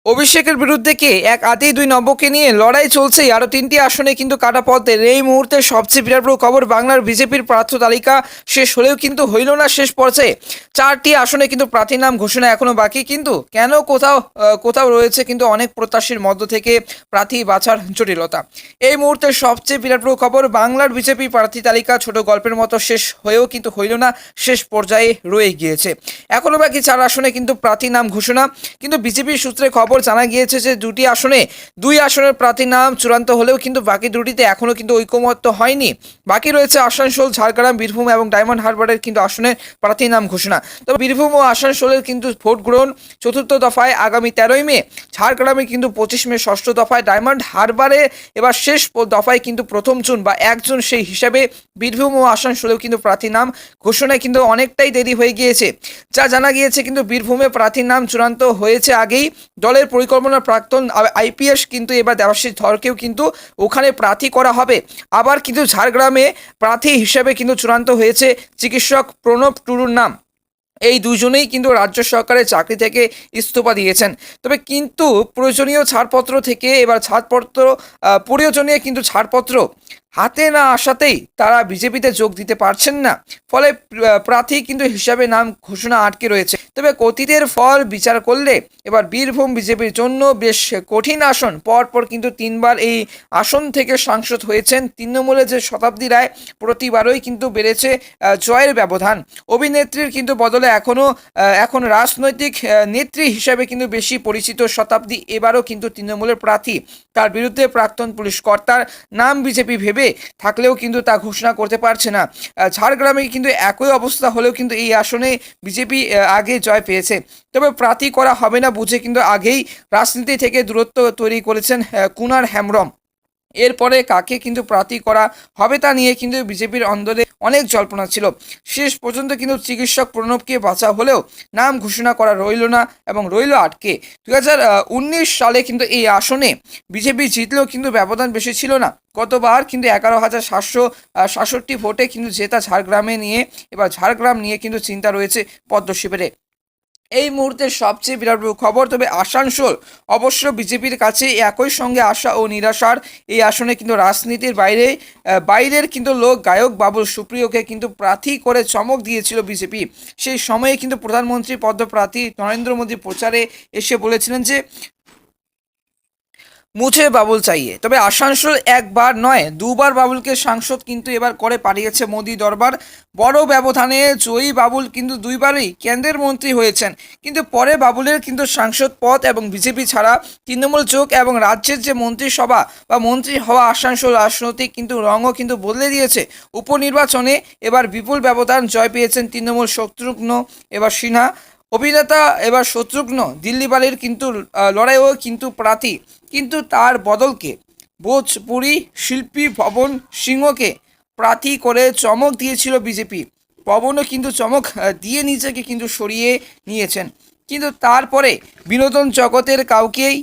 অভিষেকের বিরুদ্ধে কে এক আতেই দুই নব্যকে নিয়ে লড়াই চলছে আরও তিনটি আসনে কিন্তু কাটা পথের এই মুহূর্তে সবচেয়ে বিরাট বড় খবর বাংলার বিজেপির প্রার্থী তালিকা শেষ হলেও কিন্তু হইল না শেষ পর্যায়ে। চারটি আসনে কিন্তু প্রার্থীর নাম ঘোষণা এখনো বাকি, কিন্তু কেন কোথাও কোথাও রয়েছে কিন্তু অনেক প্রত্যাশীর মধ্য থেকে প্রার্থী বাছার জটিলতা। এই মুহূর্তে সবচেয়ে বিরাট বড় খবর বাংলার বিজেপি প্রার্থী তালিকা ছোট গল্পের মতো শেষ হয়েও কিন্তু হইল না, শেষ পর্যায়ে রয়ে গিয়েছে। এখনো বাকি চার আসনে কিন্তু প্রার্থীর নাম ঘোষণা, কিন্তু বিজেপির সূত্রে খবর জানা গিয়েছে যে দুই আসনের প্রার্থীর নাম চূড়ান্ত হলেও কিন্তু বাকি দুটিতে এখনও কিন্তু ঐকমত্য হয়নি। বাকি রয়েছে আসানসোল, ঝাড়গ্রাম, বীরভূম এবং ডায়মন্ড হারবারের কিন্তু আসনের প্রার্থীর নাম ঘোষণা। তবে বীরভূম ও আসানসোলের কিন্তু ভোট গ্রহণ চতুর্থ দফায় আগামী 13ই মে, ঝাড়গ্রামে কিন্তু 25 মে ষষ্ঠ দফায়, ডায়মন্ড হারবারে এবার শেষ দফায় কিন্তু 1 জুন বা 1 জুন, সেই হিসাবে বীরভূম ও আসানসোলেও কিন্তু প্রার্থীর নাম ঘোষণায় কিন্তু অনেকটাই দেরি হয়ে গিয়েছে। যা জানা গিয়েছে কিন্তু বীরভূমে প্রার্থীর নাম চূড়ান্ত হয়েছে আগেই। দলের পরিকল্পনার প্রাক্তন আইপিএস কিন্তু এবার দেবাশিস ধরকেও কিন্তু ওখানে প্রার্থী করা হবে। আবার কিন্তু ঝাড়গ্রামে প্রার্থী হিসেবে কিন্তু চূড়ান্ত হয়েছে চিকিৎসক প্রণব টুডুর নাম। এই দুজনেই কিন্তু রাজ্য সরকারের চাকরি থেকে ইস্তফা দিয়েছেন। তবে কিন্তু প্রয়োজনীয় ছাড়পত্র থেকে এবার প্রয়োজনীয় কিন্তু ছাড়পত্র হাতে না আসাতেই তারা বিজেপিতে যোগ দিতে পারছেন না। ফলে প্রার্থী কিন্তু হিসাবে নাম ঘোষণা আটকে রয়েছে। তবে অতীতের ফল বিচার করলে এবার বীরভূম বিজেপির জন্য বেশ কঠিন আসন। পরপর কিন্তু 3বার এই আসন থেকে সাংসদ হয়েছেন তৃণমূলে যে শতাব্দী রায়, প্রতিবারই কিন্তু বেড়েছে জয়ের ব্যবধান। অভিনেত্রীর কিন্তু বদলে এখন রাজনৈতিক নেত্রী হিসাবে কিন্তু বেশি পরিচিত শতাব্দী এবারও কিন্তু তৃণমূলের প্রার্থী। তার বিরুদ্ধে প্রাক্তন পুলিশ কর্তার নাম বিজেপি ভেবে থাকলেও কিন্তু তা ঘোষণা করতে পারছে না। ঝাড়গ্রামে কিন্তু একই অবস্থা হলেও কিন্তু এই আসনে বিজেপি আগে জয় পেয়েছে। তবে প্রার্থী করা হবে না বুঝে কিন্তু আগেই রাজনীতি থেকে দূরত্ব তৈরি করেছেন কুনার হেমব্রম। এরপরে কাকে কিন্তু প্রার্থী করা হবে তা নিয়ে কিন্তু বিজেপির অন্দরে অনেক জল্পনা ছিল। শেষ পর্যন্ত কিন্তু চিকিৎসক প্রণবকে বাঁচা হলেও নাম ঘোষণা করা রইল না এবং রইল আটকে। 2019 সালে কিন্তু এই আসনে বিজেপি জিতলেও কিন্তু ব্যবধান বেশি ছিল না। গতবার কিন্তু 11,766 ভোটে কিন্তু জেতা ঝাড়গ্রাম নিয়ে কিন্তু চিন্তা রয়েছে পদ্ম শিবিরে। এই মুহূর্তে সবচেয়ে বিরাট খবর তবে আসানসোল। অবশ্য বিজেপির কাছে একই সঙ্গে আশা ও নিরাশার এই আসনে কিন্তু রাজনীতির বাইরের কিন্তু লোক গায়ক বাবুল সুপ্রিয়কে কিন্তু প্রার্থী করে চমক দিয়েছিল বিজেপি। সেই সময়ে কিন্তু প্রধানমন্ত্রী পদপ্রার্থী নরেন্দ্র মোদী প্রচারে এসে বলেছিলেন যে মুছে বাবুল চাইয়ে। তবে আসানসোল একবার নয়, দুবার বাবুলকে সাংসদ কিন্তু এবার করে পাঠিয়েছে মোদি দরবার। বড় ব্যবধানে জয়ী বাবুল কিন্তু দুইবারই কেন্দ্রের মন্ত্রী হয়েছেন। কিন্তু পরে বাবুলের কিন্তু সাংসদ পদ এবং বিজেপি ছাড়া তৃণমূল যোগ এবং রাজ্যের যে মন্ত্রিসভা বা মন্ত্রী হওয়া আসানসোল রাজনৈতিক কিন্তু রঙও কিন্তু বদলে দিয়েছে। উপনির্বাচনে এবার বিপুল ব্যবধান জয় পেয়েছেন তৃণমূল শত্রুঘ্ন এবার সিনহা। অভিনেতা এবার শত্রুঘ্ন দিল্লি বাড়ির কিন্তু লড়াইও কিন্তু প্রার্থী, কিন্তু তার বদলকে ভোজপুরি শিল্পী পবন সিংহকে প্রার্থী করে চমক দিয়েছিল বিজেপি। পবনও কিন্তু চমক দিয়ে নিজেকে কিন্তু সরিয়ে নিয়েছেন। কিন্তু তারপরে বিনোদন জগতের কাউকেই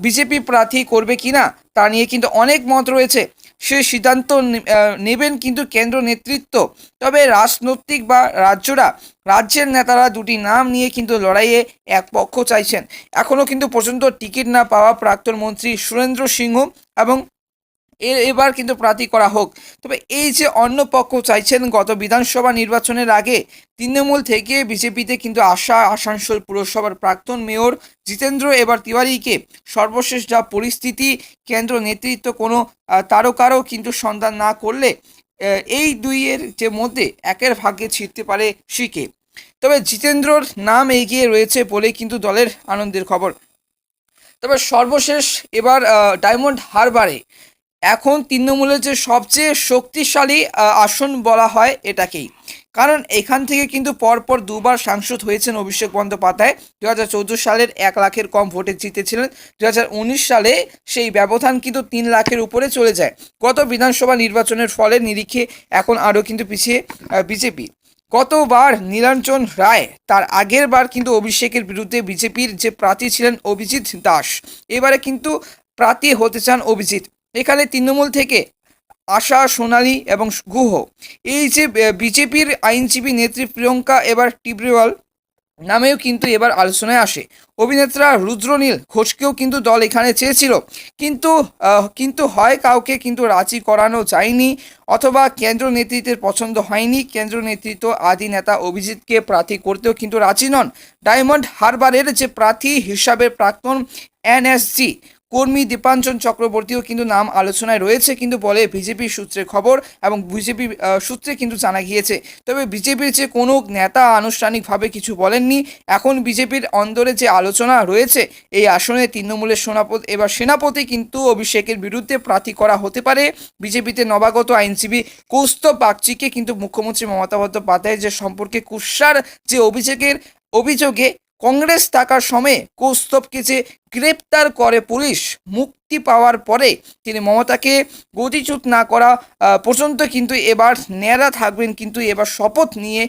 বিজেপি প্রার্থী করবে কিনা তা নিয়ে কিন্তু অনেক মত রয়েছে। সে সিদ্ধান্ত নেবেন কিন্তু কেন্দ্র নেতৃত্ব। তবে রাজনৈতিক বা রাজ্যের নেতারা দুটি নাম নিয়ে কিন্তু লড়াইয়ে এক পক্ষ চাইছেন। এখনও কিন্তু পর্যন্ত টিকিট না পাওয়া প্রাক্তন মন্ত্রী সুরেন্দ্র সিংহ এবং এবার কিন্তু প্রার্থী করা হোক। তবে এই যে অন্য পক্ষ চাইছেন, গত বিধানসভা নির্বাচনের আগে তৃণমূল থেকে বিজেপিতে কিন্তু আসানসোল পুরসভার প্রাক্তন মেয়র জিতেন্দ্র এবার তিওয়ারিকে সর্বশেষ যা পরিস্থিতি, কেন্দ্র নেতৃত্ব কোনো তারকারও কিন্তু সন্ধান না করলে এই দুইয়ের যে মধ্যে একের ভাগ্যে ছিঁড়তে পারে শিকে। তবে জিতেন্দ্রর নাম এগিয়ে রয়েছে বলে কিন্তু দলের আনন্দের খবর। তবে সর্বশেষ এবার ডায়মন্ড হারবারে এখন তৃণমূলের যে সবচেয়ে শক্তিশালী আসন বলা হয় এটাকেই। কারণ এখান থেকে কিন্তু পরপর দুবার সাংসদ হয়েছেন অভিষেক বন্দ্যোপাধ্যায়। 2014 সালের 1 লাখের কম ভোটে জিতেছিলেন। 2019 সালে সেই ব্যবধান কিন্তু 3 লাখের উপরে চলে যায়। গত বিধানসভা নির্বাচনের ফলের নিরিখে এখন আরও কিন্তু পিছিয়ে বিজেপি। গতবার নীলাঞ্জন রায়, তার আগের বার কিন্তু অভিষেকের বিরুদ্ধে বিজেপির যে প্রার্থী ছিলেন অভিজিৎ দাস। এবারে কিন্তু প্রার্থী হতে চান অভিজিৎ। এখানে তৃণমূল থেকে আশা, সোনালী এবং গুহ, এই যে বিজেপির আইনজীবী নেত্রী প্রিয়ঙ্কা এবার টিবরিওয়াল নামেও কিন্তু এবার আলোচনায় আসে। অভিনেতা রুদ্রনীল ঘোষকেও কিন্তু দল এখানে চেয়েছিল, কিন্তু হয় কাউকে কিন্তু রাজি করানো যায়নি, অথবা কেন্দ্র নেতৃত্বের পছন্দ হয়নি। কেন্দ্র নেতৃত্ব আদি নেতা অভিজিৎকে প্রার্থী করতেও কিন্তু রাজি নন। ডায়মন্ড হারবারের যে প্রার্থী হিসাবে প্রাক্তন এনএসজি কর্মী দীপাঞ্জন চক্রবর্তীও কিন্তু নাম আলোচনায় রয়েছে কিন্তু বলে বিজেপি সূত্রে খবর, এবং বিজেপি সূত্রে কিন্তু জানা গিয়েছে। তবে বিজেপির যে কোনো নেতা আনুষ্ঠানিকভাবে কিছু বলেননি। এখন বিজেপির অন্দরে যে আলোচনা রয়েছে, এই আসনে তৃণমূলের সেনাপতি কিন্তু অভিষেকের বিরুদ্ধে প্রার্থী করা হতে পারে। বিজেপিতে নবাগত আইনজীবী কৌস্তভ বাগচিকে কিন্তু মুখ্যমন্ত্রী মমতা বন্দ্যোপাধ্যায়ের যে সম্পর্কে কুৎসার যে অভিযোগে কংগ্রেস থাকার সময়ে কৌস্তভকে যে গ্রেপ্তার করে পুলিশ, মুক্তি পাওয়ার পরে তিনি মমতাকে গতিচ্যুত না করা পর্যন্ত কিন্তু এবার ন্যাড়া থাকবেন, কিন্তু এবার শপথ নিয়ে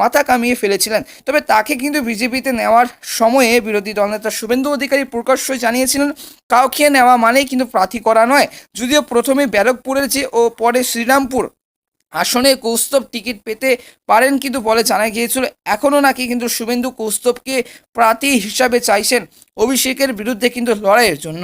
মাথা কামিয়ে ফেলেছিলেন। তবে তাকে কিন্তু বিজেপিতে নেওয়ার সময়ে বিরোধী দলনেতা শুভেন্দু অধিকারী প্রকাশ্যই জানিয়েছিলেন, কাউকে নেওয়া মানেই কিন্তু প্রার্থী করা নয়। যদিও প্রথমে ব্যারাকপুরের ও পরে শ্রীরামপুর আসনে কৌস্তভ টিকিট পেতে পারেন কিন্তু বলে জানা গিয়েছিল, এখনও নাকি কিন্তু শুভেন্দু কৌস্তভকে প্রার্থী হিসাবে চাইছেন অভিষেকের বিরুদ্ধে কিন্তু লড়াইয়ের জন্য।